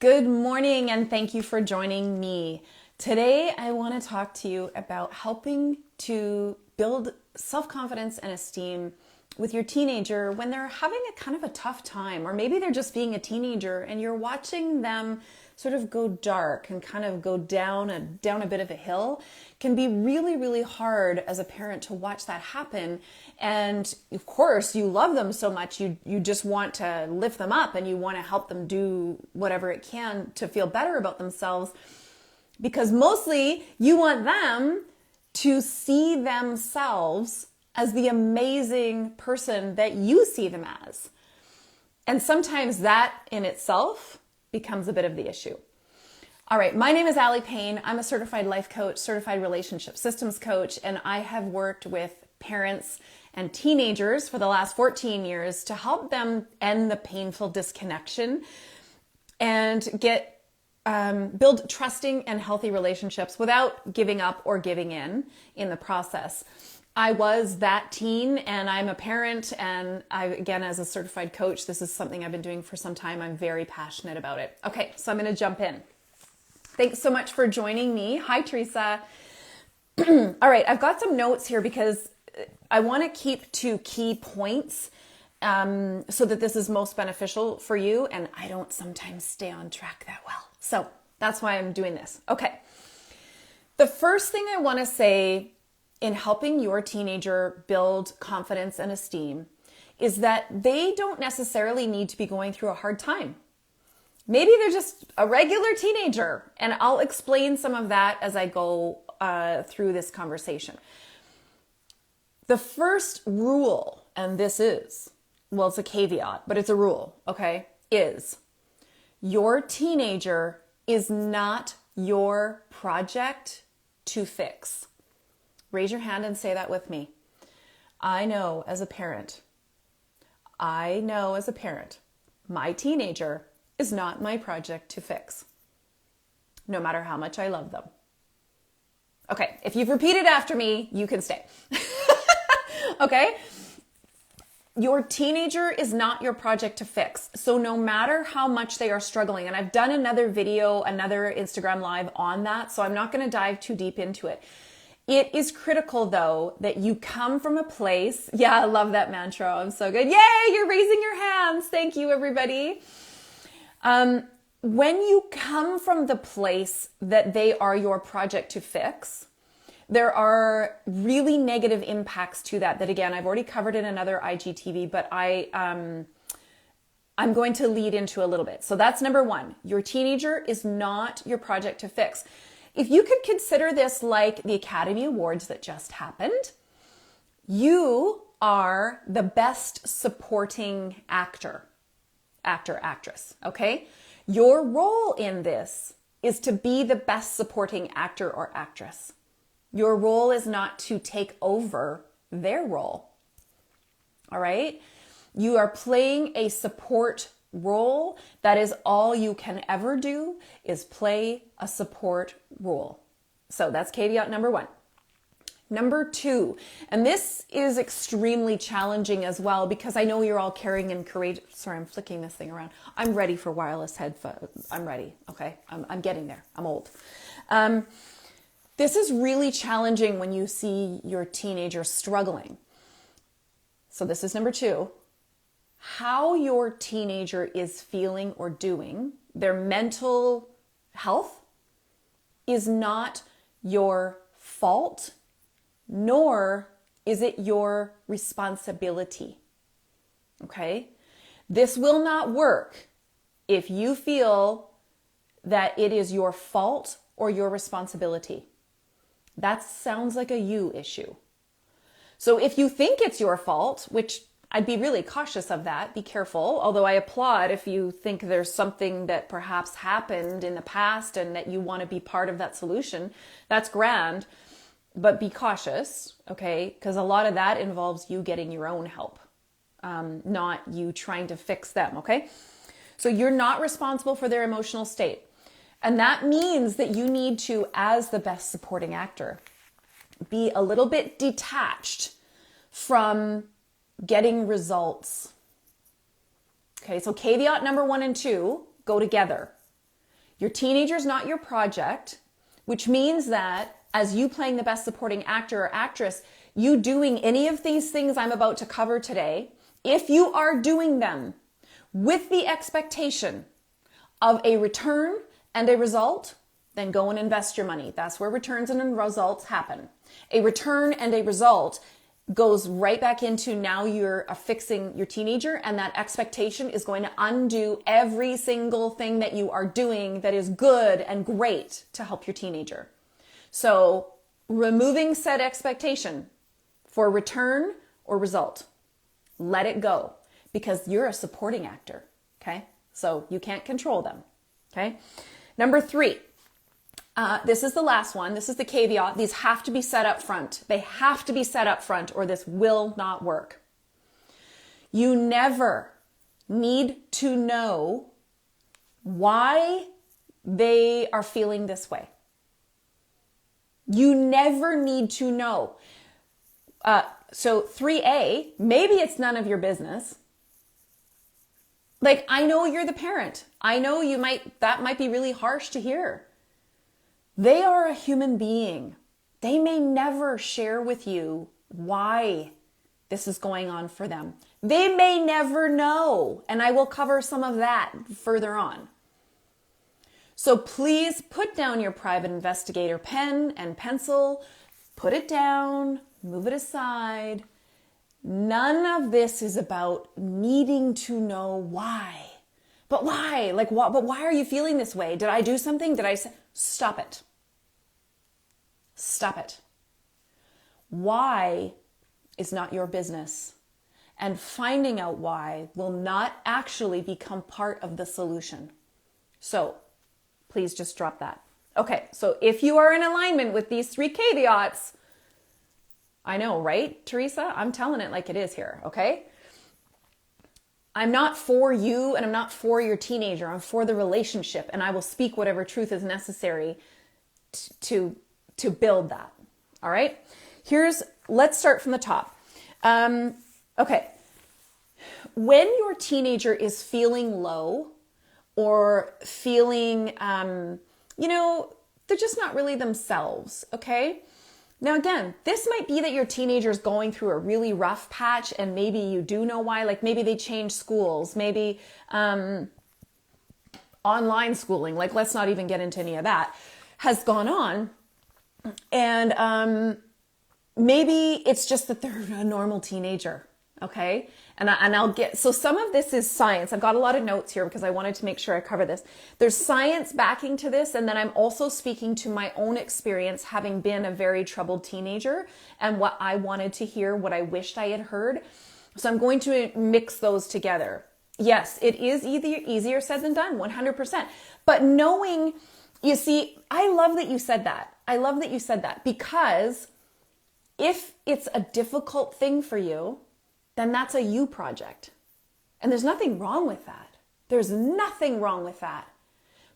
Good morning and thank you for joining me. Today I want to talk to you about helping to build self-confidence and esteem with your teenager when they're having a kind of a tough time, or maybe they're just being a teenager and you're watching them sort of go dark and kind of go down a bit of a hill. Can be really, really hard as a parent to watch that happen. And of course, you love them so much, you just want to lift them up and you want to help them do whatever it can to feel better about themselves, because mostly you want them to see themselves as the amazing person that you see them as. And sometimes that in itself becomes a bit of the issue. All right, my name is Allie Payne. I'm a certified life coach, certified relationship systems coach, and I have worked with parents and teenagers for the last 14 years to help them end the painful disconnection and build trusting and healthy relationships without giving up or giving in the process. I was that teen and I'm a parent, and again, as a certified coach, this is something I've been doing for some time. I'm very passionate about it. Okay, so I'm going to jump in. Thanks so much for joining me. Hi, Teresa. All right, I've got some notes here because I want to keep to key points so that this is most beneficial for you, and I don't sometimes stay on track that well. So that's why I'm doing this. Okay, the first thing I want to say in helping your teenager build confidence and esteem is that they don't necessarily need to be going through a hard time. Maybe they're just a regular teenager, and I'll explain some of that as I go through this conversation. The first rule, and this is, well, it's a caveat, but it's a rule, okay, is your teenager is not your project to fix. Raise your hand and say that with me. I know as a parent, my teenager is not my project to fix, no matter how much I love them. Okay, if you've repeated after me, you can stay. Okay? Your teenager is not your project to fix. So no matter how much they are struggling, and I've done another video, another Instagram live on that, so I'm not going to dive too deep into it. It is critical, though, that you come from a place. Yeah, I love that mantra. I'm so good. Yay, you're raising your hands. Thank you, everybody. When you come from the place that they are your project to fix, there are really negative impacts to that again, I've already covered in another IGTV, but I'm going to lead into a little bit. So that's number one. Your teenager is not your project to fix. If you could consider this like the Academy Awards that just happened, you are the best supporting actor, actress, okay? Your role in this is to be the best supporting actor or actress. Your role is not to take over their role, all right? You are playing a support role. That is all you can ever do, is play a support role. So that's caveat number one. Number two, and this is extremely challenging as well, because I know you're all carrying and courageous. Sorry, I'm flicking this thing around. I'm ready for wireless headphones. I'm ready. Okay. I'm getting there. I'm old. This is really challenging when you see your teenager struggling. So this is number two. How your teenager is feeling or doing, their mental health, is not your fault, nor is it your responsibility. Okay? This will not work if you feel that it is your fault or your responsibility. That sounds like a you issue. So if you think it's your fault, which I'd be really cautious of that, be careful, although I applaud if you think there's something that perhaps happened in the past and that you want to be part of that solution, that's grand, but be cautious, okay? Because a lot of that involves you getting your own help, not you trying to fix them, okay? So you're not responsible for their emotional state. And that means that you need to, as the best supporting actor, be a little bit detached from getting results. Okay, so caveat number 1 and 2 go together. Your teenager's not your project, which means that as you playing the best supporting actor or actress, you doing any of these things I'm about to cover today, if you are doing them with the expectation of a return and a result, then go and invest your money. That's where returns and results happen. A return and a result goes right back into now you're fixing your teenager, and that expectation is going to undo every single thing that you are doing that is good and great to help your teenager. So removing said expectation for return or result, let it go, because you're a supporting actor. Okay. So you can't control them. Okay. Number 3. This is the last one. This is the caveat. These have to be set up front. They have to be set up front or this will not work. You never need to know why they are feeling this way. You never need to know. So 3A, maybe it's none of your business. Like, I know you're the parent. I know that might be really harsh to hear. They are a human being. They may never share with you why this is going on for them. They may never know. And I will cover some of that further on. So please put down your private investigator pen and pencil. Put it down. Move it aside. None of this is about needing to know why. But why? Like, what? But why are you feeling this way? Did I do something? Did I say? Stop it. Stop it. Why is not your business. And finding out why will not actually become part of the solution. So please just drop that. Okay, so if you are in alignment with these 3 caveats, I know, right, Teresa? I'm telling it like it is here, okay? I'm not for you and I'm not for your teenager. I'm for the relationship, and I will speak whatever truth is necessary to build that. All right. Let's start from the top. Okay. When your teenager is feeling low or feeling, they're just not really themselves. Okay. Now, again, this might be that your teenager is going through a really rough patch, and maybe you do know why. Like, maybe they changed schools, maybe online schooling, like, let's not even get into any of that, has gone on. And maybe it's just that they're a normal teenager. Okay. So some of this is science. I've got a lot of notes here because I wanted to make sure I cover this. There's science backing to this. And then I'm also speaking to my own experience, having been a very troubled teenager, and what I wanted to hear, what I wished I had heard. So I'm going to mix those together. Yes, it is easier said than done, 100%. But knowing, you see, I love that you said that. I love that you said that, because if it's a difficult thing for you, then that's a you project. And there's nothing wrong with that. There's nothing wrong with that.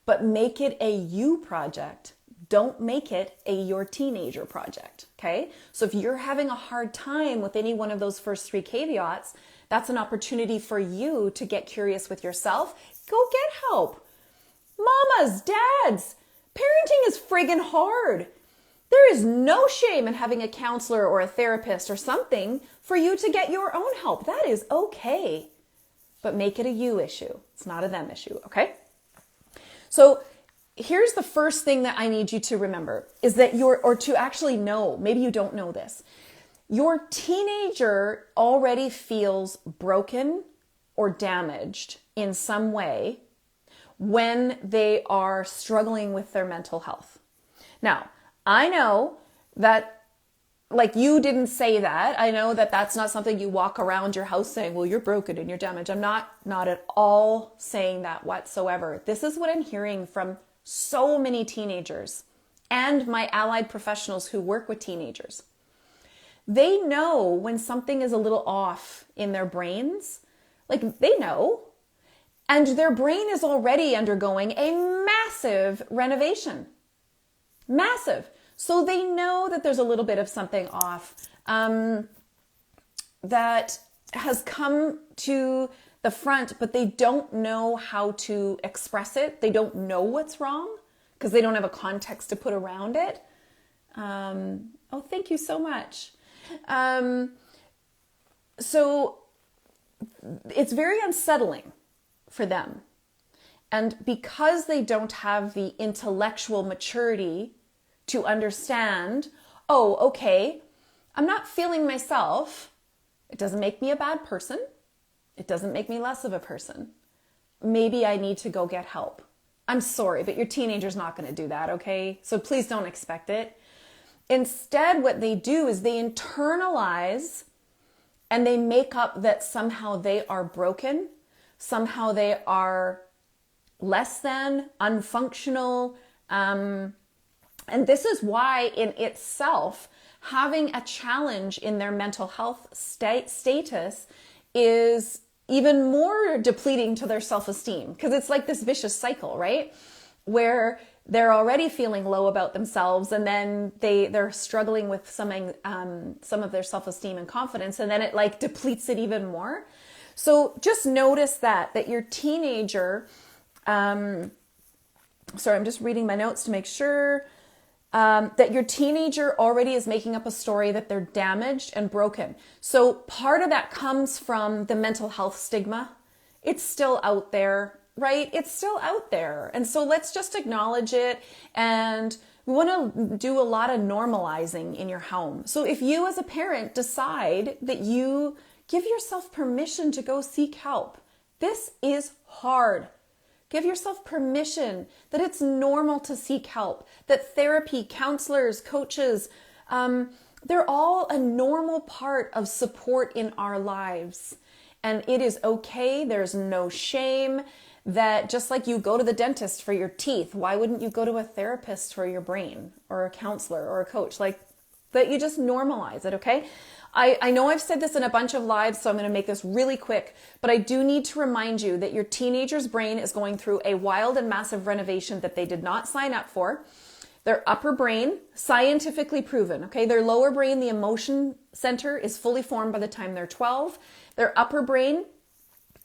But make it a you project. Don't make it a your teenager project. Okay? So if you're having a hard time with any one of those first 3 caveats, that's an opportunity for you to get curious with yourself. Go get help. Mamas, dads, parenting is friggin' hard. There is no shame in having a counselor or a therapist or something for you to get your own help. That is okay. But make it a you issue. It's not a them issue, okay? So here's the first thing that I need you to remember is that or to actually know, maybe you don't know this. Your teenager already feels broken or damaged in some way when they are struggling with their mental health. Now, I know that, like, you didn't say that. I know that that's not something you walk around your house saying, well, you're broken and you're damaged. I'm not at all saying that whatsoever. This is what I'm hearing from so many teenagers and my allied professionals who work with teenagers. They know when something is a little off in their brains. Like, they know. And their brain is already undergoing a massive renovation. Massive. So they know that there's a little bit of something off that has come to the front, but they don't know how to express it. They don't know what's wrong because they don't have a context to put around it. Oh, thank you so much. So it's very unsettling for them. And because they don't have the intellectual maturity to understand, oh, okay, I'm not feeling myself. It doesn't make me a bad person. It doesn't make me less of a person. Maybe I need to go get help. I'm sorry, but your teenager's not going to do that, okay? So please don't expect it. Instead, what they do is they internalize and they make up that somehow they are broken, somehow they are less than, unfunctional. And this is why in itself, having a challenge in their mental health status is even more depleting to their self-esteem, because it's like this vicious cycle, right? Where they're already feeling low about themselves, and then they're struggling with some of their self-esteem and confidence, and then it like depletes it even more. So just notice that your teenager, sorry, I'm just reading my notes to make sure, that your teenager already is making up a story that they're damaged and broken. So part of that comes from the mental health stigma. It's still out there, right? It's still out there. And so let's just acknowledge it. And we want to do a lot of normalizing in your home. So if you as a parent decide that you give yourself permission to go seek help, this is hard. Give yourself permission that it's normal to seek help, that therapy, counselors, coaches, they're all a normal part of support in our lives. And it is okay. There's no shame. That just like you go to the dentist for your teeth, why wouldn't you go to a therapist for your brain, or a counselor or a coach? Like that, you just normalize it, okay? I know I've said this in a bunch of lives, so I'm going to make this really quick, but I do need to remind you that your teenager's brain is going through a wild and massive renovation that they did not sign up for. Their upper brain, scientifically proven, okay? Their lower brain, the emotion center, is fully formed by the time they're 12. Their upper brain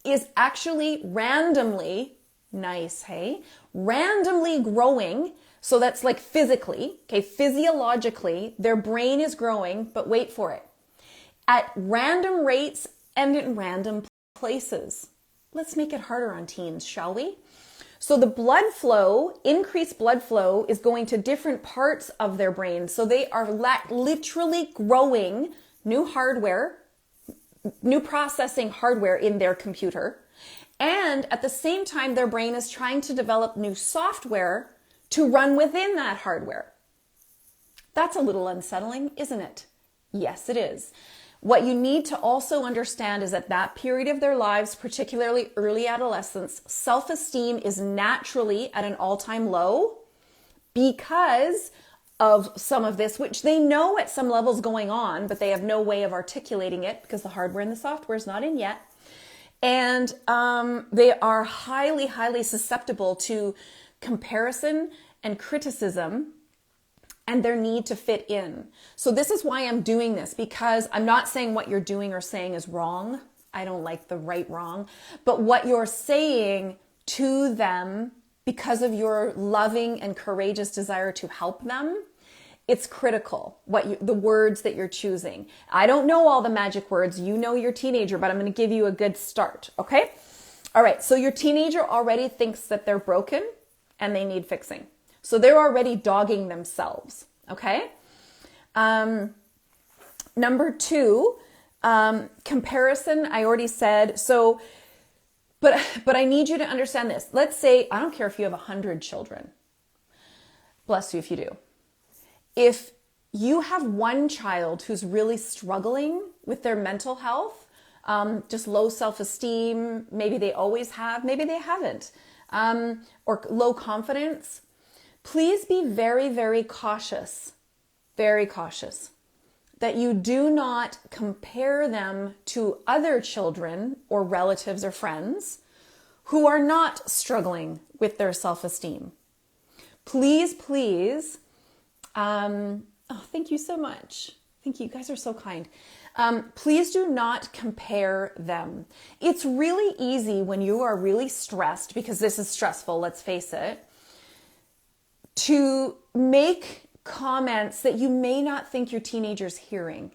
is actually randomly, nice, hey? Randomly growing. So that's like physically, okay? Physiologically, their brain is growing, but wait for it, at random rates and in random places. Let's make it harder on teens, shall we? So the blood flow, increased blood flow, is going to different parts of their brain. So they are literally growing new hardware, new processing hardware in their computer. And at the same time, their brain is trying to develop new software to run within that hardware. That's a little unsettling, isn't it? Yes, it is. What you need to also understand is at that period of their lives, particularly early adolescence, self-esteem is naturally at an all-time low because of some of this, which they know at some levels going on, but they have no way of articulating it because the hardware and the software is not in yet. And they are highly, highly susceptible to comparison and criticism and their need to fit in. So this is why I'm doing this, because I'm not saying what you're doing or saying is wrong. I don't like the right, wrong, but what you're saying to them because of your loving and courageous desire to help them, it's critical, the words that you're choosing. I don't know all the magic words. You know your teenager, but I'm going to give you a good start, okay? All right, so your teenager already thinks that they're broken and they need fixing. So they're already dogging themselves, okay? Number two, comparison, I already said. So, but I need you to understand this. Let's say, I don't care if you have 100 children. Bless you if you do. If you have one child who's really struggling with their mental health, just low self-esteem, maybe they always have, maybe they haven't, or low confidence, please be very, very cautious that you do not compare them to other children or relatives or friends who are not struggling with their self-esteem. Please, please, oh, thank you so much. Thank you. You guys are so kind. Please do not compare them. It's really easy when you are really stressed, because this is stressful, let's face it, to make comments that you may not think your teenager's hearing.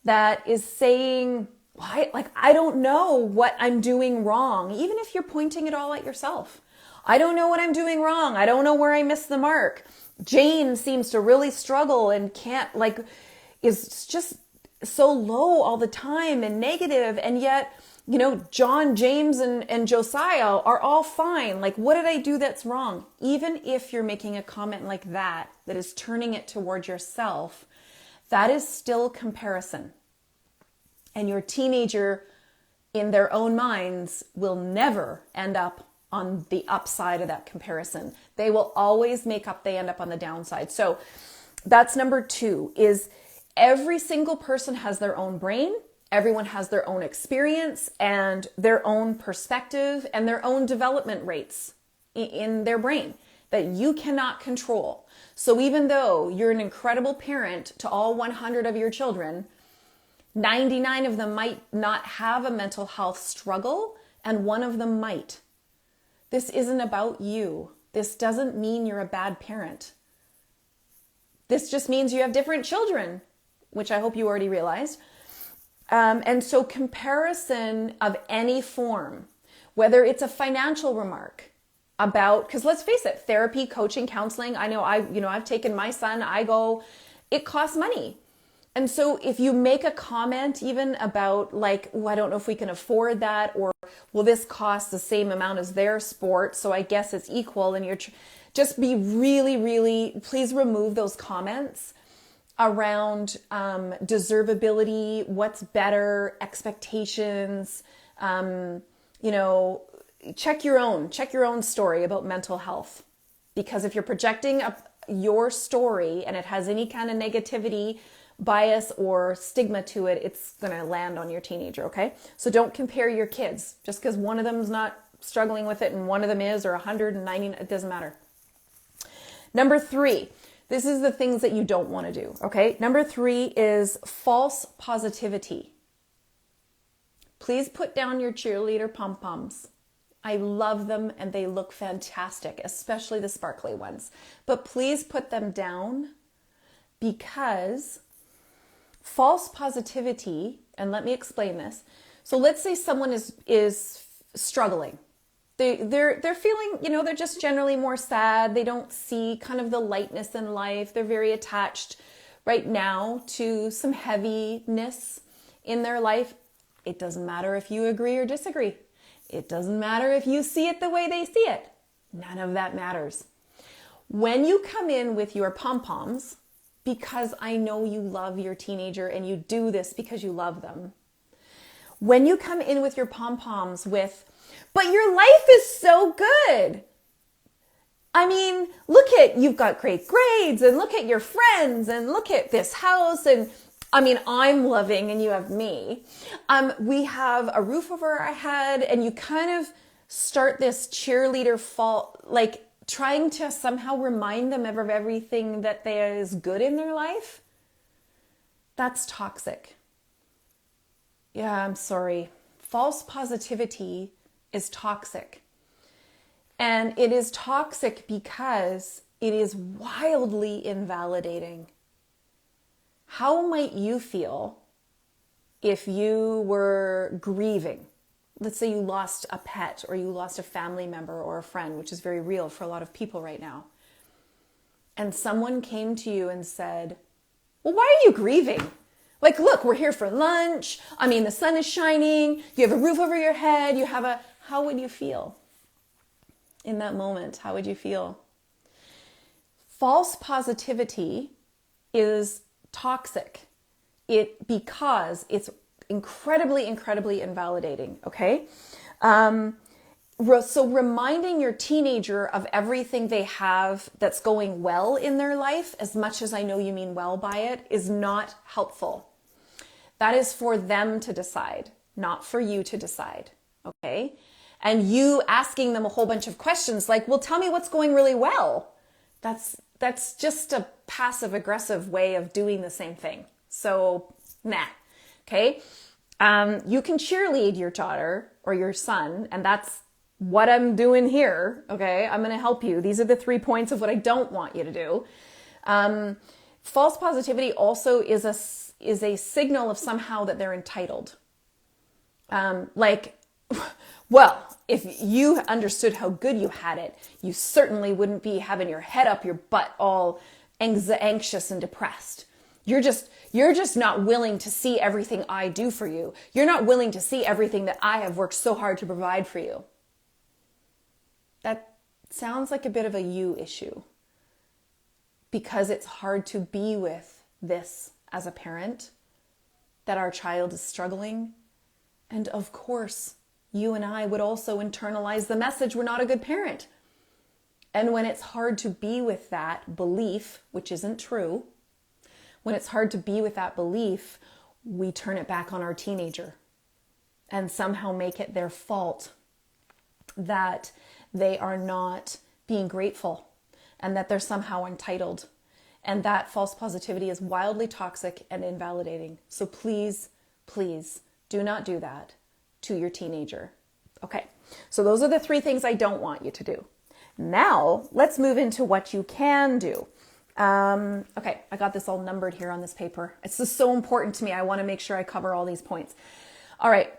That is saying, I don't know what I'm doing wrong, even if you're pointing it all at yourself. I don't know what I'm doing wrong. I don't know where I missed the mark. Jane seems to really struggle and is just so low all the time and negative. And yet, John, James, and Josiah are all fine. Like, what did I do that's wrong? Even if you're making a comment like that is turning it toward yourself, that is still comparison. And your teenager, in their own minds, will never end up on the upside of that comparison. They will always they end up on the downside. So that's number 2, is every single person has their own brain. Everyone has their own experience and their own perspective and their own development rates in their brain that you cannot control. So even though you're an incredible parent to all 100 of your children, 99 of them might not have a mental health struggle, and one of them might. This isn't about you. This doesn't mean you're a bad parent. This just means you have different children, which I hope you already realized. And so comparison of any form, whether it's a financial remark about, because let's face it, therapy, coaching, counseling, I know I've taken my son, it costs money. And so if you make a comment even about I don't know if we can afford that, or well, this costs the same amount as their sport, so I guess it's equal, and just be really, really, please remove those comments around deservability, what's better, expectations, check your own story about mental health. Because if you're projecting up your story and it has any kind of negativity, bias, or stigma to it, it's going to land on your teenager, okay? So don't compare your kids. Just because one of them's not struggling with it and one of them is, or 190, it doesn't matter. Number 3, this is the things that you don't want to do, okay? Number 3 is false positivity. Please put down your cheerleader pom-poms. I love them and they look fantastic, especially the sparkly ones. But please put them down, because false positivity, and let me explain this. So let's say someone is struggling. They're feeling, they're just generally more sad. They don't see kind of the lightness in life. They're very attached right now to some heaviness in their life. It doesn't matter if you agree or disagree. It doesn't matter if you see it the way they see it. None of that matters. When you come in with your pom-poms, because I know you love your teenager and you do this because you love them. When you come in with your pom-poms with, but your life is so good. I mean, you've got great grades, and look at your friends, and look at this house, and I'm loving, and you have me. We have a roof over our head, and you kind of start this cheerleader trying to somehow remind them of everything that is good in their life. That's toxic. Yeah, I'm sorry. False positivity is toxic. And it is toxic because it is wildly invalidating. How might you feel if you were grieving? Let's say you lost a pet, or you lost a family member or a friend, which is very real for a lot of people right now. And someone came to you and said, well, why are you grieving? Look, we're here for lunch. The sun is shining. You have a roof over your head. How would you feel in that moment? How would you feel? False positivity is toxic because it's incredibly, incredibly invalidating, okay? So reminding your teenager of everything they have that's going well in their life, as much as I know you mean well by it, is not helpful. That is for them to decide, not for you to decide, okay? And you asking them a whole bunch of questions like, well, tell me what's going really well. That's just a passive aggressive way of doing the same thing. So, Okay. You can cheerlead your daughter or your son, and that's what I'm doing here. Okay. I'm going to help you. These are the 3 points of what I don't want you to do. False positivity also is a signal of somehow that they're entitled. Well, if you understood how good you had it, you certainly wouldn't be having your head up your butt all anxious and depressed. You're just not willing to see everything I do for you. You're not willing to see everything that I have worked so hard to provide for you. That sounds like a bit of a you issue, because it's hard to be with this as a parent, that our child is struggling. And of course, you and I would also internalize the message, we're not a good parent. And when it's hard to be with that belief, which isn't true, when it's hard to be with that belief, we turn it back on our teenager and somehow make it their fault that they are not being grateful and that they're somehow entitled. And that false positivity is wildly toxic and invalidating. So please, please do not do that to your teenager. Okay, so those are the 3 things I don't want you to do. Now, let's move into what you can do. Okay, I got this all numbered here on this paper. It's just so important to me. I want to make sure I cover all these points. All right,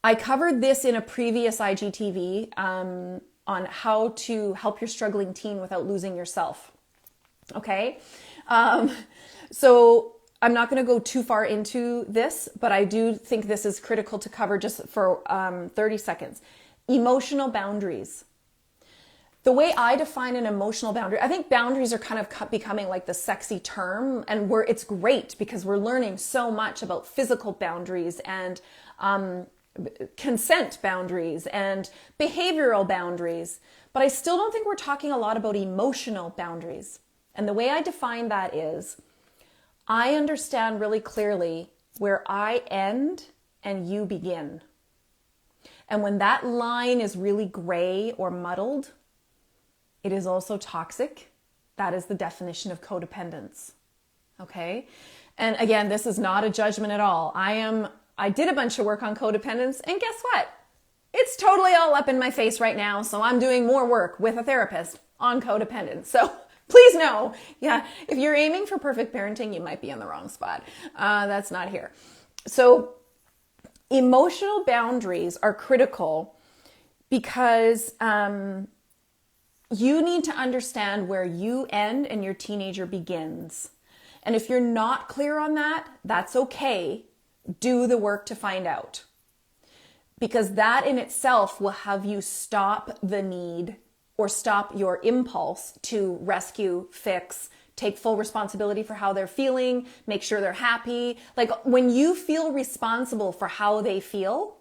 I covered this in a previous IGTV on how to help your struggling teen without losing yourself. Okay, so I'm not going to go too far into this, but I do think this is critical to cover just for 30 seconds. Emotional boundaries. The way I define an emotional boundary, I think boundaries are kind of becoming like the sexy term, and it's great because we're learning so much about physical boundaries and consent boundaries and behavioral boundaries, but I still don't think we're talking a lot about emotional boundaries. And the way I define that is, I understand really clearly where I end and you begin. And when that line is really gray or muddled, it is also toxic. That is the definition of codependence. Okay? And again, this is not a judgment at all. I did a bunch of work on codependence, and guess what? It's totally all up in my face right now, so I'm doing more work with a therapist on codependence. So please know, if you're aiming for perfect parenting, you might be in the wrong spot. That's not here. So emotional boundaries are critical because you need to understand where you end and your teenager begins. And if you're not clear on that, that's okay. Do the work to find out. Because that in itself will have you stop the need or stop your impulse to rescue, fix, take full responsibility for how they're feeling, make sure they're happy. Like when you feel responsible for how they feel,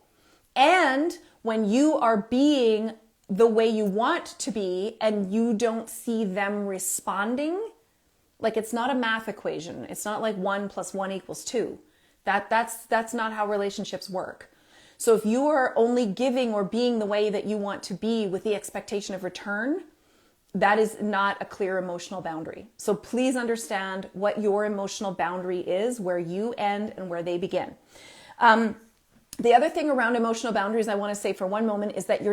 and when you are being the way you want to be and you don't see them responding, like it's not a math equation. It's not like 1 + 1 = 2. That's not how relationships work. So if you are only giving or being the way that you want to be with the expectation of return, that is not a clear emotional boundary. So please understand what your emotional boundary is, where you end and where they begin. The other thing around emotional boundaries I want to say for one moment is that if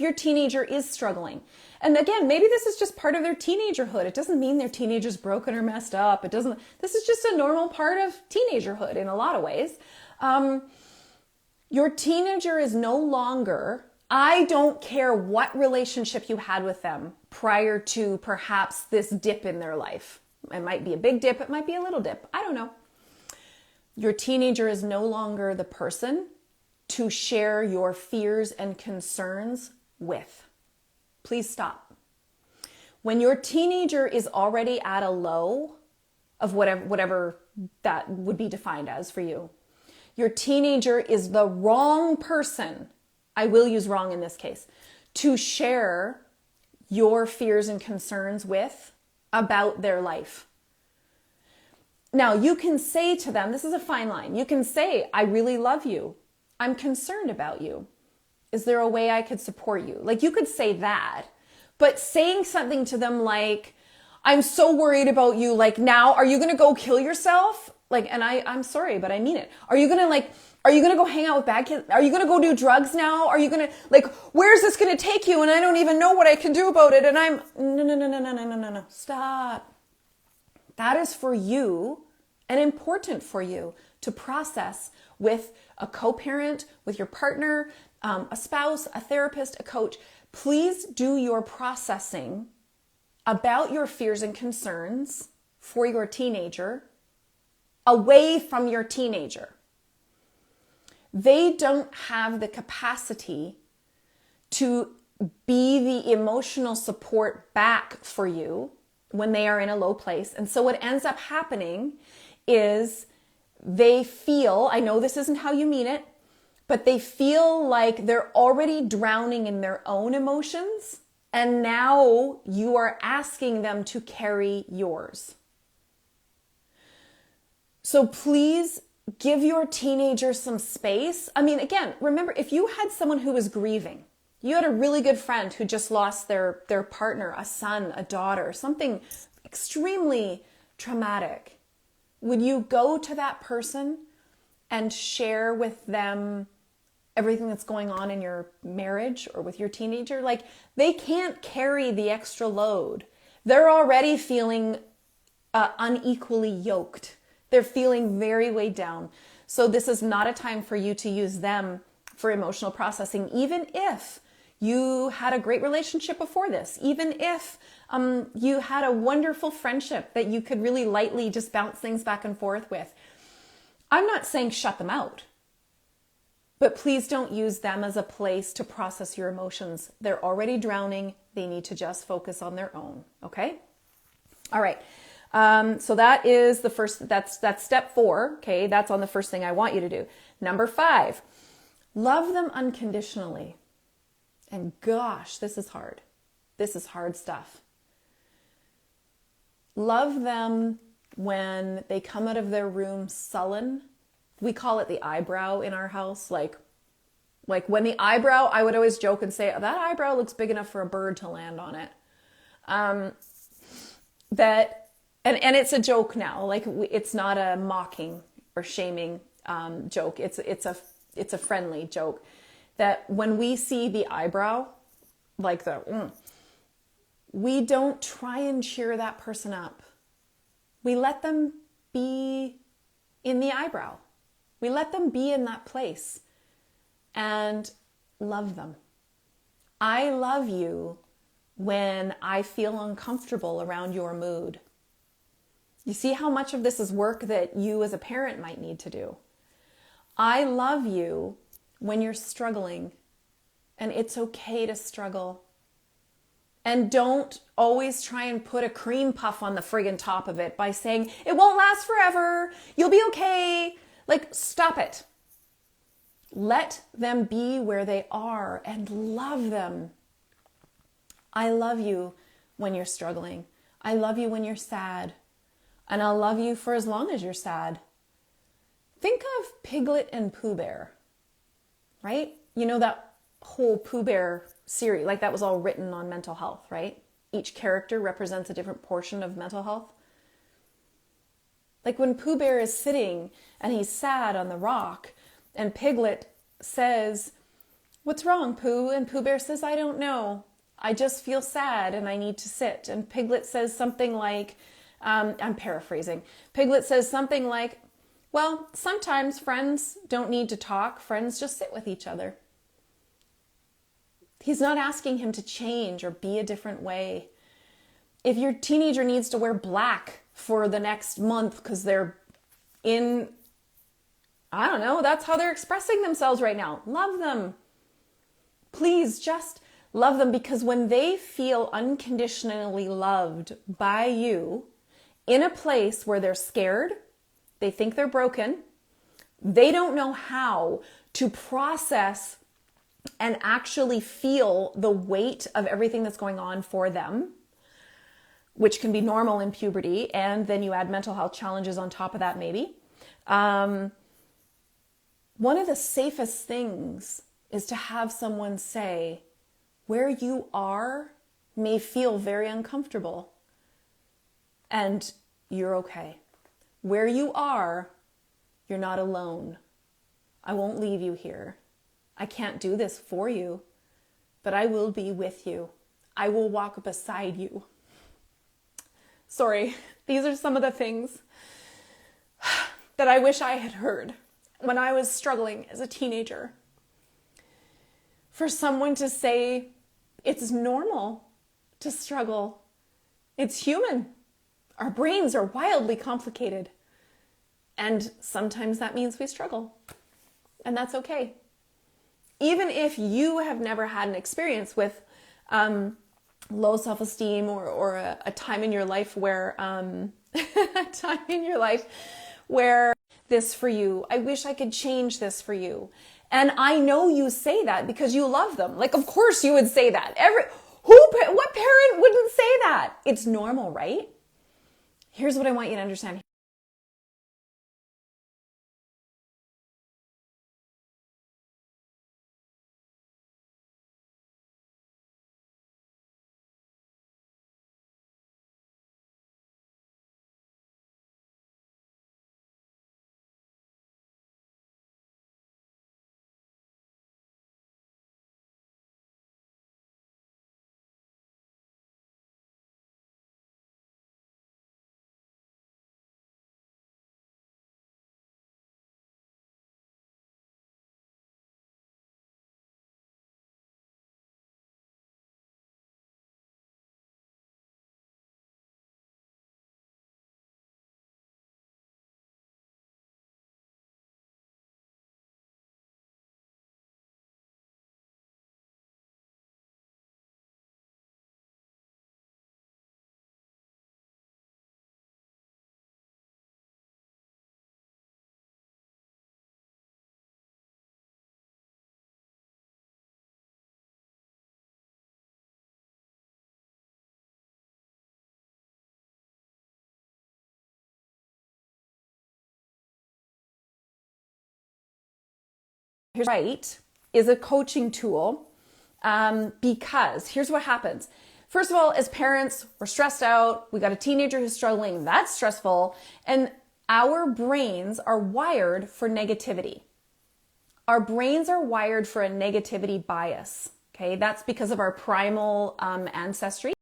your teenager is struggling, and again, maybe this is just part of their teenagerhood. It doesn't mean their teenager's broken or messed up. This is just a normal part of teenagerhood in a lot of ways. Your teenager is no longer, I don't care what relationship you had with them prior to perhaps this dip in their life. It might be a big dip. It might be a little dip. I don't know. Your teenager is no longer the person to share your fears and concerns with. Please stop. When your teenager is already at a low of whatever that would be defined as for you, your teenager is the wrong person, I will use wrong in this case, to share your fears and concerns with about their life. Now, you can say to them, this is a fine line. You can say, I really love you. I'm concerned about you. Is there a way I could support you? Like you could say that, but saying something to them like, I'm so worried about you. Like now, are you going to go kill yourself? Like, and I'm sorry, but I mean it. Are you gonna go hang out with bad kids? Are you gonna go do drugs now? Are you gonna, like, where's this gonna take you? And I don't even know what I can do about it. And no. Stop. That is for you and important for you to process with a co-parent, with your partner, a spouse, a therapist, a coach. Please do your processing about your fears and concerns for your teenager away from your teenager. They don't have the capacity to be the emotional support back for you when they are in a low place. And so what ends up happening is they feel, I know this isn't how you mean it, but they feel like they're already drowning in their own emotions, and now you are asking them to carry yours. So please give your teenager some space. I mean, again, remember, if you had someone who was grieving, you had a really good friend who just lost their partner, a son, a daughter, something extremely traumatic, would you go to that person and share with them everything that's going on in your marriage or with your teenager? Like, they can't carry the extra load. They're already feeling unequally yoked. They're feeling very weighed down. So this is not a time for you to use them for emotional processing, even if you had a great relationship before this, even if you had a wonderful friendship that you could really lightly just bounce things back and forth with. I'm not saying shut them out, but please don't use them as a place to process your emotions. They're already drowning. They need to just focus on their own. Okay? All right. So that is the first, that's step 4. Okay. That's on the first thing I want you to do. Number 5, love them unconditionally. And gosh, this is hard. This is hard stuff. Love them when they come out of their room sullen. We call it the eyebrow in our house. Like when the eyebrow, I would always joke and say, oh, that eyebrow looks big enough for a bird to land on it. And it's a joke now. Like, it's not a mocking or shaming joke. It's a friendly joke. That when we see the eyebrow, like we don't try and cheer that person up. We let them be in the eyebrow. We let them be in that place and love them. I love you when I feel uncomfortable around your mood. You see how much of this is work that you as a parent might need to do. I love you when you're struggling, and it's okay to struggle. And don't always try and put a cream puff on the friggin' top of it by saying, it won't last forever, you'll be okay. Like, stop it. Let them be where they are and love them. I love you when you're struggling. I love you when you're sad. And I'll love you for as long as you're sad. Think of Piglet and Pooh Bear, right? You know, that whole Pooh Bear series, like that was all written on mental health, right? Each character represents a different portion of mental health. Like when Pooh Bear is sitting and he's sad on the rock and Piglet says, "What's wrong, Pooh?" And Pooh Bear says, "I don't know. I just feel sad and I need to sit." And Piglet says something like, I'm paraphrasing. Piglet says something like, "Well, sometimes friends don't need to talk. Friends just sit with each other." He's not asking him to change or be a different way. If your teenager needs to wear black for the next month because they're in, I don't know, that's how they're expressing themselves right now. Love them. Please just love them, because when they feel unconditionally loved by you in a place where they're scared, they think they're broken, they don't know how to process and actually feel the weight of everything that's going on for them, which can be normal in puberty, and then you add mental health challenges on top of that maybe. One of the safest things is to have someone say, where you are may feel very uncomfortable, and you're okay. where you are, you're not alone. I won't leave you here. I can't do this for you, but I will be with you. I will walk beside you. Sorry, these are some of the things that I wish I had heard when I was struggling as a teenager. For someone to say, it's normal to struggle. It's human. Our brains are wildly complicated. And sometimes that means we struggle. And that's okay. Even if you have never had an experience with low self-esteem or a time in your life where this for you, I wish I could change this for you. And I know you say that because you love them. Like, of course you would say that. What parent wouldn't say that? It's normal, right? Here's what I want you to understand. Here's right is a coaching tool because here's what happens. First of all, as parents, we're stressed out. We got a teenager who's struggling. That's stressful. And our brains are wired for negativity. Our brains are wired for a negativity bias. Okay, that's because of our primal ancestry.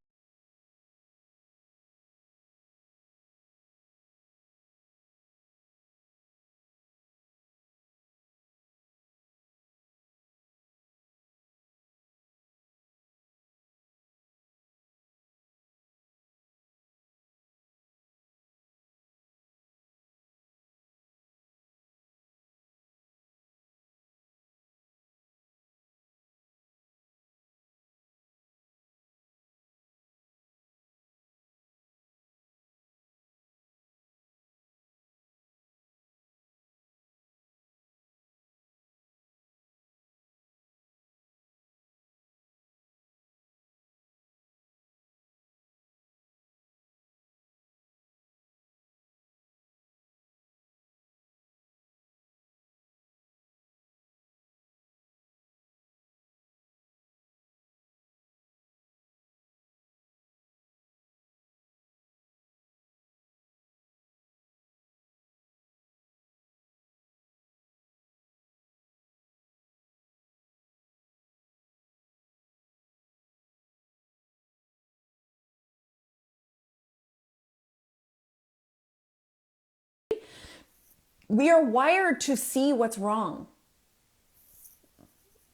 We are wired to see what's wrong.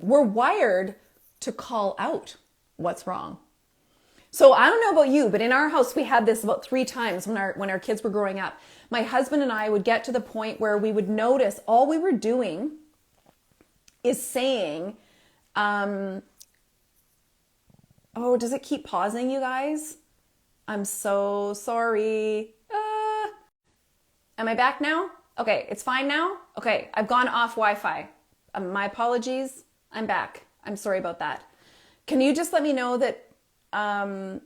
We're wired to call out what's wrong. So I don't know about you, but in our house, we had this about 3 times when our kids were growing up. My husband and I would get to the point where we would notice all we were doing is saying, oh, does it keep pausing, you guys? I'm so sorry. Am I back now? Okay, it's fine now? Okay, I've gone off Wi-Fi. My apologies. I'm back. I'm sorry about that. Can you just let me know that that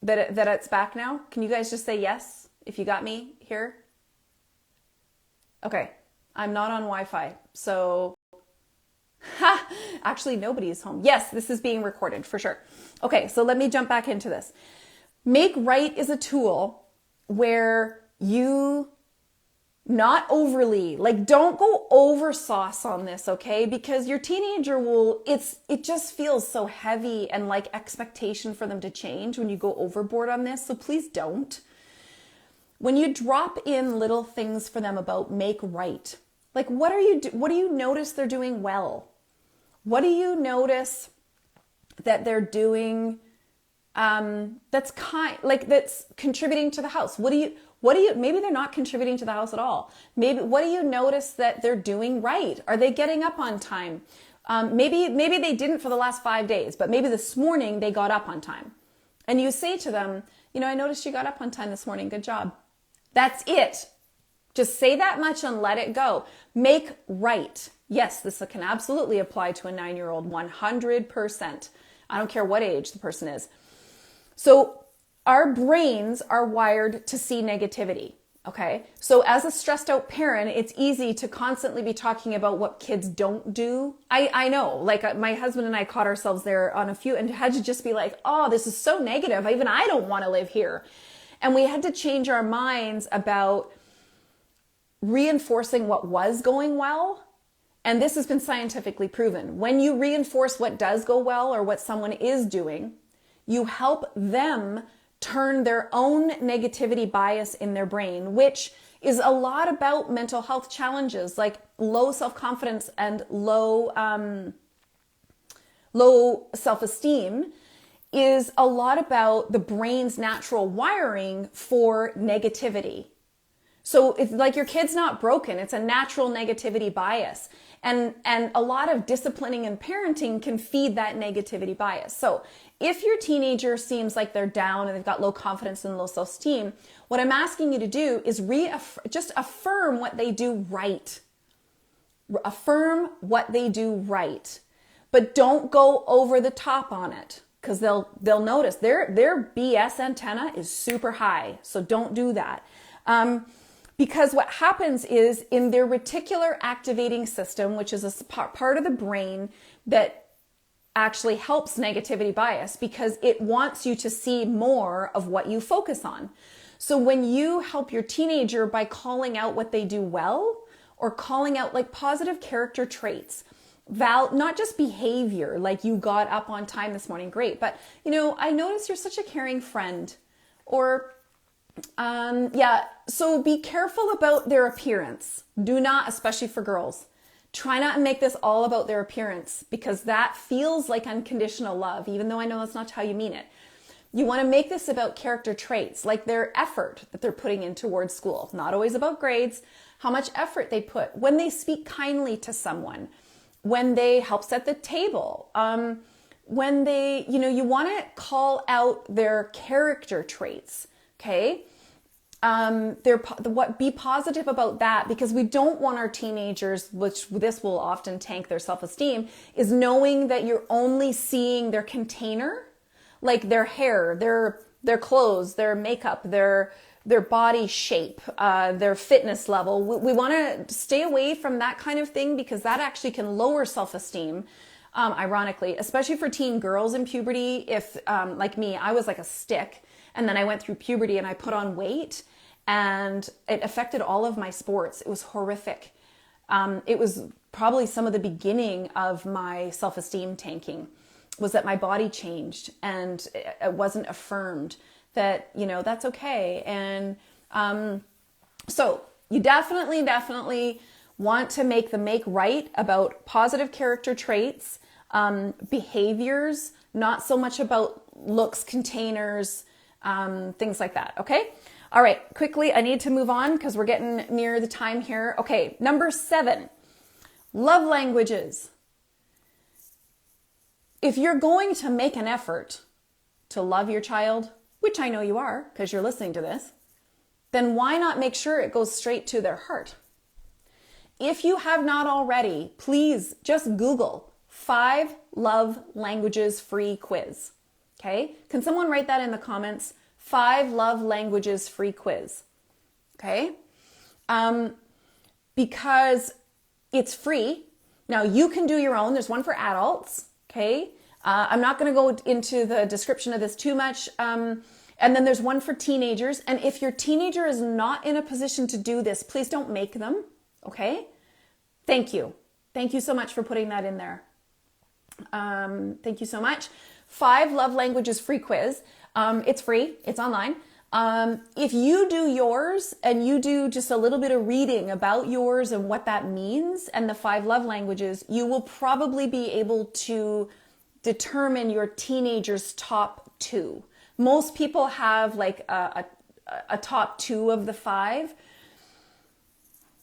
it's back now? Can you guys just say yes if you got me here? Okay, I'm not on Wi-Fi, so actually nobody is home. Yes, this is being recorded for sure. Okay, so let me jump back into this. Make right is a tool where you Not overly. Like, don't go over sauce on this, okay? Because your teenager it just feels so heavy and like expectation for them to change when you go overboard on this. So please don't. When you drop in little things for them about make right, like what do you notice they're doing well? What do you notice that they're doing that's contributing to the house? Maybe they're not contributing to the house at all. What do you notice that they're doing right? Are they getting up on time? Maybe they didn't for the last 5 days, but maybe this morning they got up on time. And you say to them, I noticed you got up on time this morning. Good job. That's it. Just say that much and let it go. Make right. Yes, this can absolutely apply to a 9-year-old, 100%. I don't care what age the person is. So our brains are wired to see negativity, okay? So as a stressed out parent, it's easy to constantly be talking about what kids don't do. I know, like my husband and I caught ourselves there on a few and had to just be like, oh, this is so negative. Even I don't want to live here. And we had to change our minds about reinforcing what was going well. And this has been scientifically proven. When you reinforce what does go well or what someone is doing, you help them turn their own negativity bias in their brain, which is a lot about mental health challenges like low self-confidence and low self-esteem, is a lot about the brain's natural wiring for negativity. So it's like your kid's not broken. It's a natural negativity bias. And a lot of disciplining and parenting can feed that negativity bias. So if your teenager seems like they're down and they've got low confidence and low self-esteem, what I'm asking you to do is just affirm what they do right. Affirm what they do right. But don't go over the top on it, because they'll notice their BS antenna is super high. So don't do that. Because what happens is in their reticular activating system, which is a part of the brain that actually helps negativity bias, because it wants you to see more of what you focus on. So when you help your teenager by calling out what they do well, or calling out like positive character traits, not just behavior, like you got up on time this morning, great, but I noticed you're such a caring friend, or so be careful about their appearance. Do not, especially for girls, try not to make this all about their appearance, because that feels like unconditional love, even though I know that's not how you mean it. You want to make this about character traits, like their effort that they're putting in towards school, not always about grades, how much effort they put, when they speak kindly to someone, when they help set the table, when they, you want to call out their character traits. Okay. Be positive about that, because we don't want our teenagers, which this will often tank their self-esteem, is knowing that you're only seeing their container, like their hair, their clothes, their makeup, their body shape, their fitness level. We want to stay away from that kind of thing, because that actually can lower self-esteem. Ironically, especially for teen girls in puberty. If, like me, I was like a stick. And then I went through puberty and I put on weight, and it affected all of my sports. It was horrific. It was probably some of the beginning of my self-esteem tanking, was that my body changed and it wasn't affirmed that, that's okay. And so you definitely want to make right about positive character traits, behaviors, not so much about looks, containers, things like that. Okay. All right. Quickly, I need to move on because we're getting near the time here. Okay. Number 7, love languages. If you're going to make an effort to love your child, which I know you are because you're listening to this, then why not make sure it goes straight to their heart? If you have not already, please just Google 5 love languages free quiz. Okay. Can someone write that in the comments? 5 love languages free quiz. Okay. Because it's free. Now you can do your own. There's one for adults. Okay. I'm not going to go into the description of this too much. And then there's one for teenagers. And if your teenager is not in a position to do this, please don't make them. Okay? Thank you. Thank you so much for putting that in there. Thank you so much. 5 love languages free quiz. It's free. It's online. If you do yours and you do just a little bit of reading about yours and what that means and the 5 love languages, you will probably be able to determine your teenager's top 2. Most people have like a top 2 of the 5.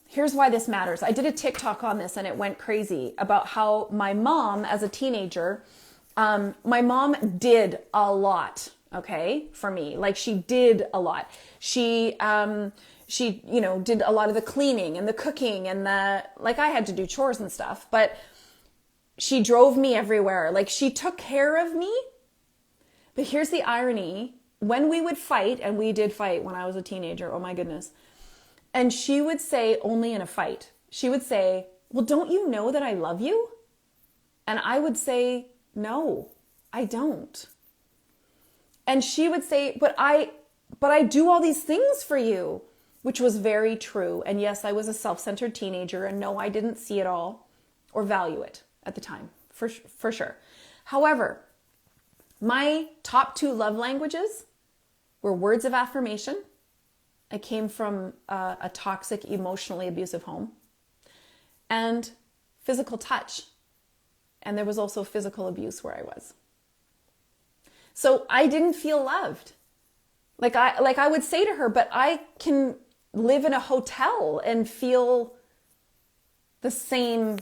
Here's why this matters. I did a TikTok on this and it went crazy about how my mom as a teenager, my mom did a lot, okay, for me. Like she did a lot. She, did a lot of the cleaning and the cooking and like I had to do chores and stuff, but she drove me everywhere. Like she took care of me. But here's the irony. When we would fight, and we did fight when I was a teenager, oh my goodness. And she would say, only in a fight, she would say, well, don't you know that I love you? And I would say, no, I don't. And she would say, but I do all these things for you, which was very true. And yes, I was a self-centered teenager, and no, I didn't see it all or value it at the time, for sure. However, my top 2 love languages were words of affirmation. I came from a toxic, emotionally abusive home, and physical touch. And there was also physical abuse where I was. So I didn't feel loved. Like I would say to her, but I can live in a hotel and feel the same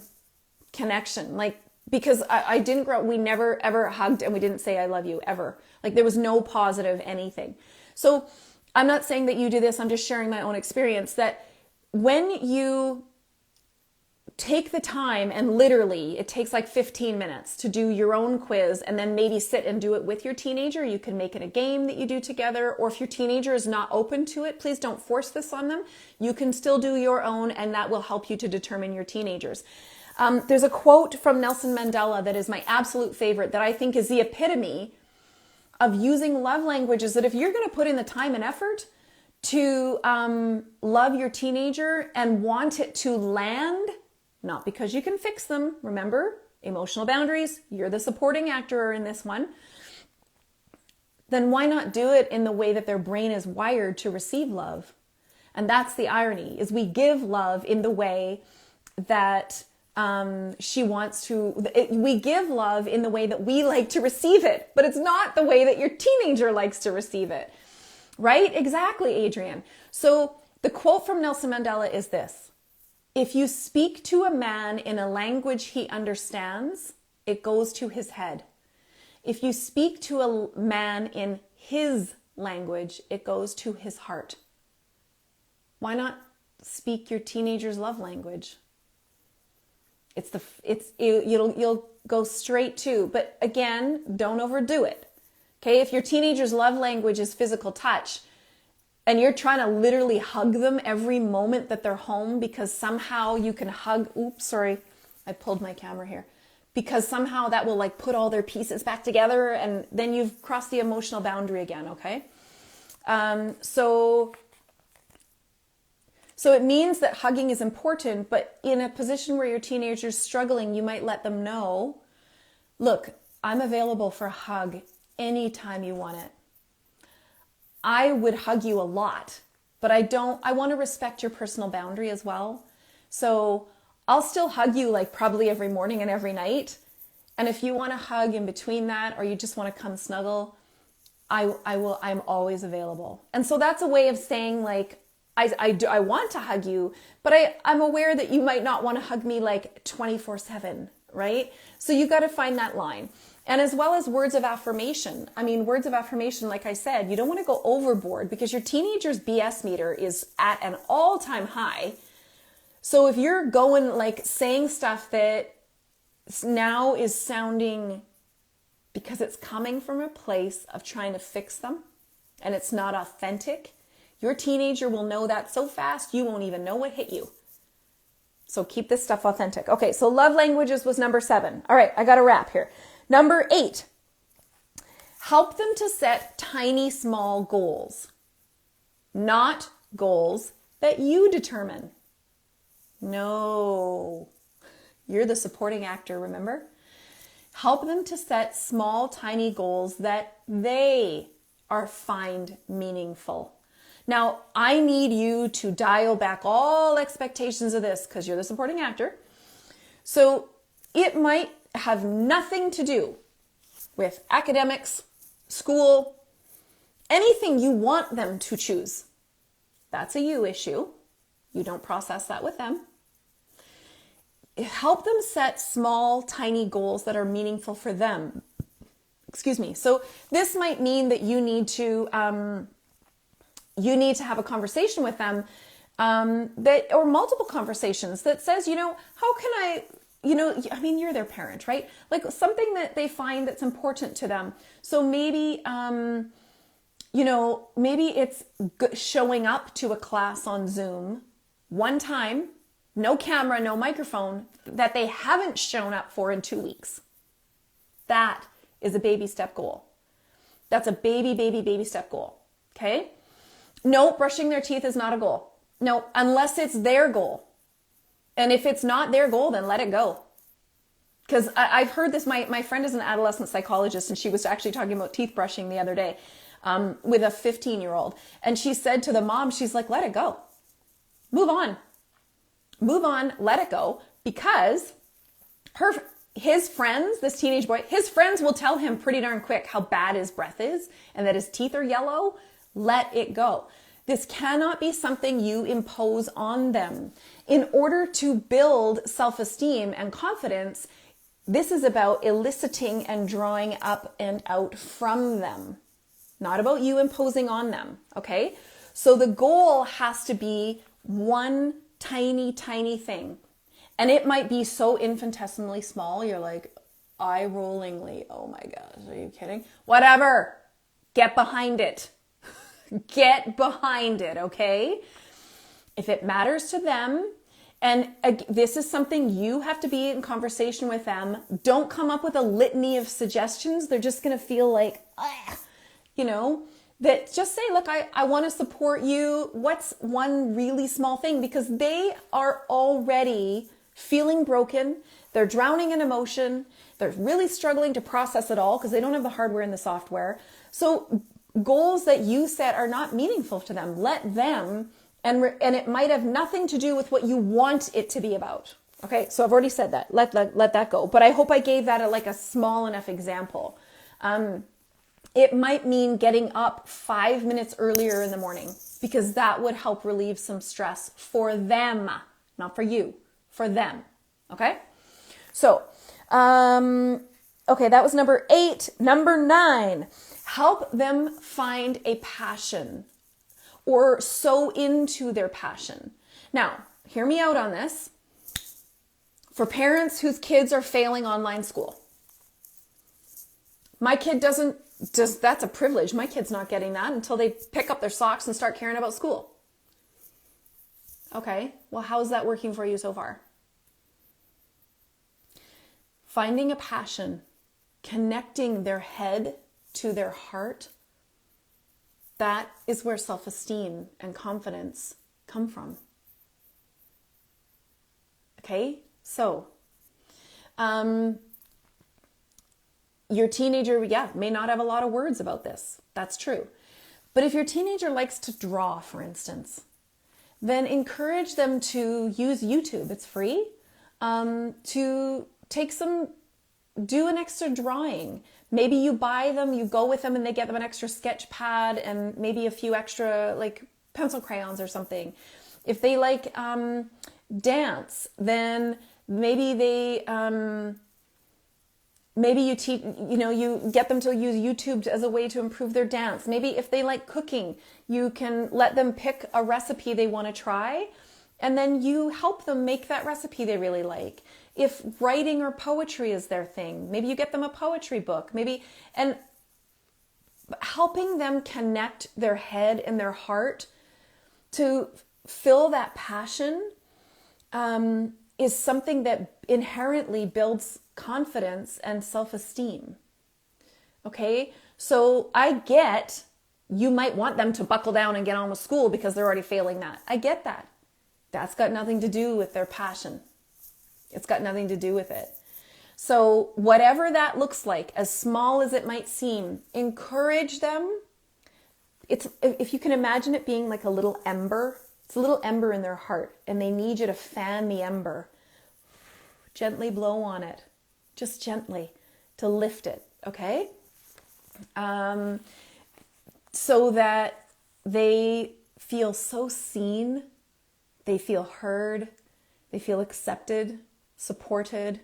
connection. Like, because I didn't grow up, we never ever hugged and we didn't say I love you ever. Like there was no positive anything. So I'm not saying that you do this, I'm just sharing my own experience that when you take the time and literally it takes like 15 minutes to do your own quiz and then maybe sit and do it with your teenager. You can make it a game that you do together, or if your teenager is not open to it, please don't force this on them. You can still do your own and that will help you to determine your teenagers. There's a quote from Nelson Mandela that is my absolute favorite that I think is the epitome of using love languages, that if you're going to put in the time and effort to love your teenager and want it to land, not because you can fix them, remember, emotional boundaries, you're the supporting actor in this one, then why not do it in the way that their brain is wired to receive love? And that's the irony, is we give love in the way that she wants to, we give love in the way that we like to receive it, but it's not the way that your teenager likes to receive it, right? Exactly, Adrienne. So the quote from Nelson Mandela is this: if you speak to a man in a language he understands, it goes to his head. If you speak to a man in his language, it goes to his heart. Why not speak your teenager's love language? You'll go straight to, but again, don't overdo it. Okay, if your teenager's love language is physical touch and you're trying to literally hug them every moment that they're home because somehow you can hug, oops, sorry, I pulled my camera here, because somehow that will like put all their pieces back together and then you've crossed the emotional boundary again, okay? So it means that hugging is important, but in a position where your teenager's struggling, you might let them know, look, I'm available for a hug anytime you want it. I would hug you a lot, but I want to respect your personal boundary as well. So I'll still hug you like probably every morning and every night. And if you want to hug in between that, or you just want to come snuggle, I'm always available. And so that's a way of saying like, I want to hug you, but I'm aware that you might not want to hug me like 24/7, right? So you got to find that line. And as well as words of affirmation. I mean, words of affirmation, like I said, you don't want to go overboard because your teenager's BS meter is at an all-time high. So if you're going like saying stuff that now is sounding, because it's coming from a place of trying to fix them and it's not authentic, your teenager will know that so fast you won't even know what hit you. So keep this stuff authentic. Okay, so love languages was number 7. All right, I got to wrap here. Number 8, Help them to set tiny, small goals, not goals that you determine. No, you're the supporting actor, remember? Help them to set small, tiny goals that they find meaningful. Now, I need you to dial back all expectations of this because you're the supporting actor. So it might have nothing to do with academics, school, anything you want them to choose. That's a you issue. You don't process that with them. Help them set small, tiny goals that are meaningful for them. Excuse me. So this might mean that you need to have a conversation with them, or multiple conversations that says, how can I, you're their parent, right? Like something that they find that's important to them. So maybe, maybe it's showing up to a class on Zoom one time, no camera, no microphone, that they haven't shown up for in 2 weeks. That is a baby step goal. That's a baby step goal. Okay? No, brushing their teeth is not a goal. No, unless it's their goal. And if it's not their goal, then let it go. Because I've heard this, my friend is an adolescent psychologist, and she was actually talking about teeth brushing the other day with a 15-year-old. And she said to the mom, she's like, let it go. Move on, let it go, because his friends, this teenage boy, his friends will tell him pretty darn quick how bad his breath is and that his teeth are yellow. Let it go. This cannot be something you impose on them. In order to build self-esteem and confidence, this is about eliciting and drawing up and out from them, not about you imposing on them, okay? So the goal has to be one tiny thing. And it might be so infinitesimally small, you're like, eye-rollingly, oh my gosh, are you kidding? Whatever, get behind it. Get behind it, okay? If it matters to them, and this is something you have to be in conversation with them, don't come up with a litany of suggestions. They're just going to feel like, that just say, look, I want to support you. What's one really small thing? Because they are already feeling broken. They're drowning in emotion. They're really struggling to process it all because they don't have the hardware and the software. So goals that you set are not meaningful to them. Let them, and it might have nothing to do with what you want it to be about. Okay, so I've already said that. Let that go. But I hope I gave that a small enough example. It might mean getting up 5 minutes earlier in the morning, because that would help relieve some stress for them, not for you, for them. Okay? So, okay, that was number 8. Number 9, help them find a passion or sow into their passion. Now, hear me out on this. For parents whose kids are failing online school, my kid that's a privilege. My kid's not getting that until they pick up their socks and start caring about school. Okay, well, how's that working for you so far? Finding a passion, connecting their head to their heart, that is where self-esteem and confidence come from. Okay, so your teenager, may not have a lot of words about this. That's true. But if your teenager likes to draw, for instance, then encourage them to use YouTube. It's free. To do an extra drawing. Maybe you buy them, you go with them and they get them an extra sketch pad and maybe a few extra pencil crayons or something. If they like dance, then maybe they... Maybe you get them to use YouTube as a way to improve their dance. Maybe if they like cooking, you can let them pick a recipe they want to try, and then you help them make that recipe they really like. If writing or poetry is their thing, maybe you get them a poetry book. And helping them connect their head and their heart to fill that passion is something that inherently builds confidence and self-esteem. Okay? So I get you might want them to buckle down and get on with school because they're already failing that. I get that. That's got nothing to do with their passion. It's got nothing to do with it. So whatever that looks like, as small as it might seem, encourage them. If you can imagine it being like a little ember, it's a little ember in their heart, and they need you to fan the ember. Gently blow on it, just gently, to lift it, okay? So that they feel so seen, they feel heard, they feel accepted, supported,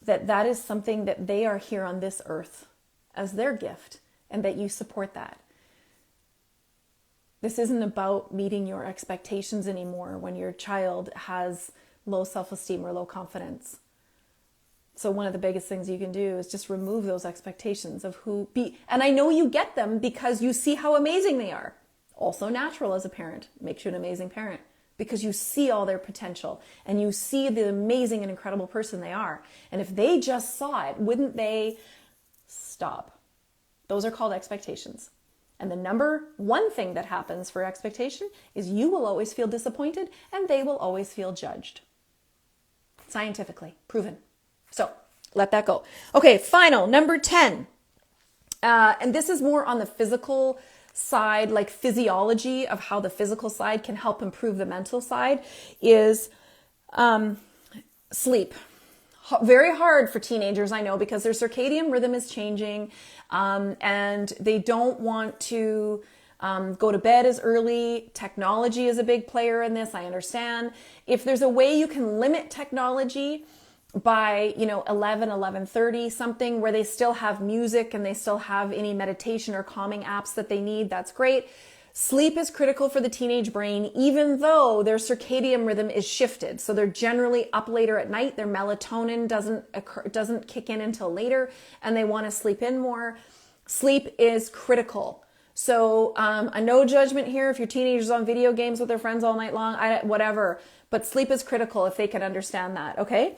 that is something that they are here on this earth as their gift, and that you support that. This isn't about meeting your expectations anymore when your child has low self-esteem or low confidence. So one of the biggest things you can do is just remove those expectations of and I know you get them because you see how amazing they are. Also natural as a parent, makes you an amazing parent because you see all their potential and you see the amazing and incredible person they are. And if they just saw it, wouldn't they stop? Those are called expectations. And the number one thing that happens for expectation is you will always feel disappointed and they will always feel judged. Scientifically proven. So let that go. Okay, final, number 10. And this is more on the physical side, like physiology of how the physical side can help improve the mental side, is sleep. Very hard for teenagers, I know, because their circadian rhythm is changing, and they don't want to go to bed as early. Technology is a big player in this, I understand. If there's a way you can limit technology by 11:30, something where they still have music and they still have any meditation or calming apps that they need, that's great. Sleep is critical for the teenage brain, even though their circadian rhythm is shifted. So they're generally up later at night. Their melatonin doesn't kick in until later, and they want to sleep in more. Sleep is critical. So no judgment here if your teenager's on video games with their friends all night long, whatever. But sleep is critical if they can understand that, okay?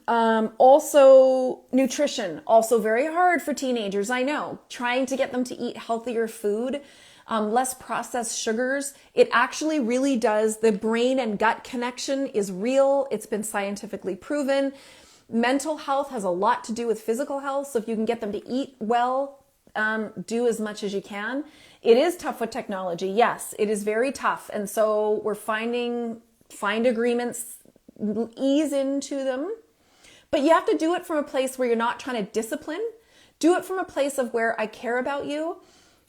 Also nutrition, also very hard for teenagers. I know, trying to get them to eat healthier food, less processed sugars. It actually really does. The brain and gut connection is real. It's been scientifically proven. Mental health has a lot to do with physical health. So if you can get them to eat well, do as much as you can. It is tough with technology. Yes, it is very tough. And so we're find agreements, ease into them. But you have to do it from a place where you're not trying to discipline. Do it from a place of where I care about you.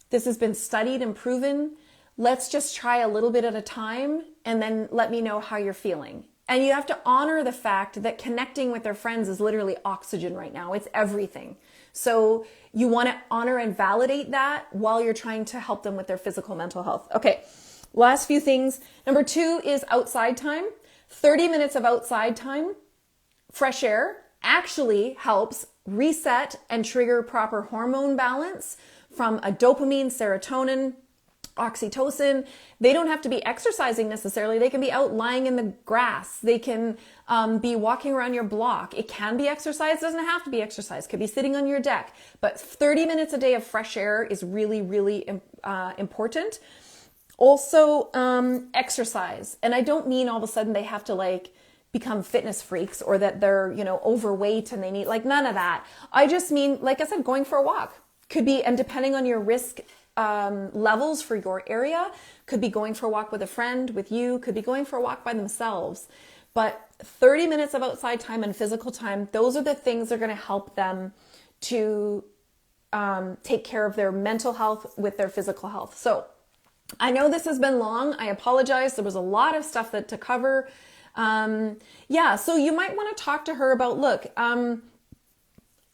This has been studied and proven. Let's just try a little bit at a time and then let me know how you're feeling. And you have to honor the fact that connecting with their friends is literally oxygen right now. It's everything. So you want to honor and validate that while you're trying to help them with their physical, mental health. Okay, last few things. Number 2 is outside time. 30 minutes of outside time. Fresh air actually helps reset and trigger proper hormone balance from a dopamine, serotonin, oxytocin. They don't have to be exercising necessarily. They can be out lying in the grass. They can be walking around your block. It can be exercise. It doesn't have to be exercise. It could be sitting on your deck. But 30 minutes a day of fresh air is really, really important. Also, exercise. And I don't mean all of a sudden they have to become fitness freaks or that they're, overweight and they need none of that. I just mean, like I said, going for a walk could be, and depending on your risk levels for your area, could be going for a walk with a friend, with you, could be going for a walk by themselves. But 30 minutes of outside time and physical time, those are the things that are going to help them to take care of their mental health with their physical health. So I know this has been long. I apologize. There was a lot of stuff to cover. So you might want to talk to her about, look,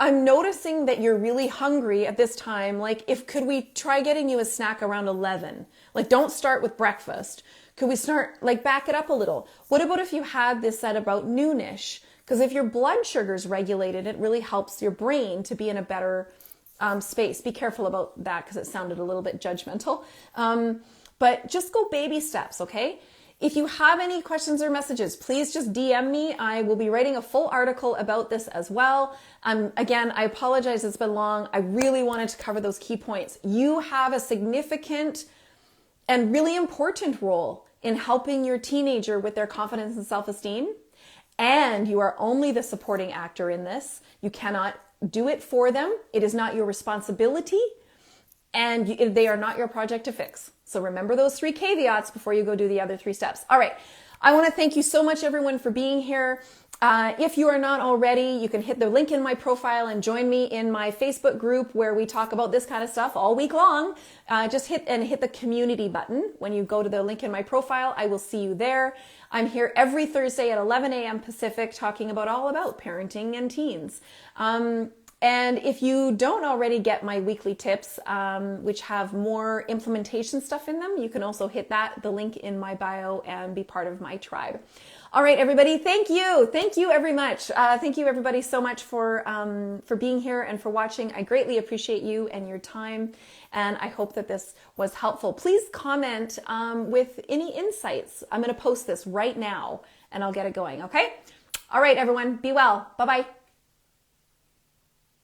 I'm noticing that you're really hungry at this time. Could we try getting you a snack around 11? Don't start with breakfast. Could we start, back it up a little? What about if you had this at about noonish? Because if your blood sugar's regulated, it really helps your brain to be in a better space. Be careful about that because it sounded a little bit judgmental. But just go baby steps, okay? If you have any questions or messages, please just DM me. I will be writing a full article about this as well. Again, I apologize, it's been long. I really wanted to cover those key points. You have a significant and really important role in helping your teenager with their confidence and self-esteem. And you are only the supporting actor in this. You cannot do it for them. It is not your responsibility. And they are not your project to fix. So remember those 3 caveats before you go do the other 3 steps. All right. I want to thank you so much, everyone, for being here. If you are not already, you can hit the link in my profile and join me in my Facebook group where we talk about this kind of stuff all week long. Just hit the community button. When you go to the link in my profile, I will see you there. I'm here every Thursday at 11 a.m. Pacific talking all about parenting and teens. And if you don't already get my weekly tips, which have more implementation stuff in them, you can also hit the link in my bio and be part of my tribe. All right, everybody. Thank you. Thank you very much. Thank you everybody so much for being here and for watching. I greatly appreciate you and your time. And I hope that this was helpful. Please comment, with any insights. I'm going to post this right now and I'll get it going. Okay. All right, everyone. Be well. Bye-bye.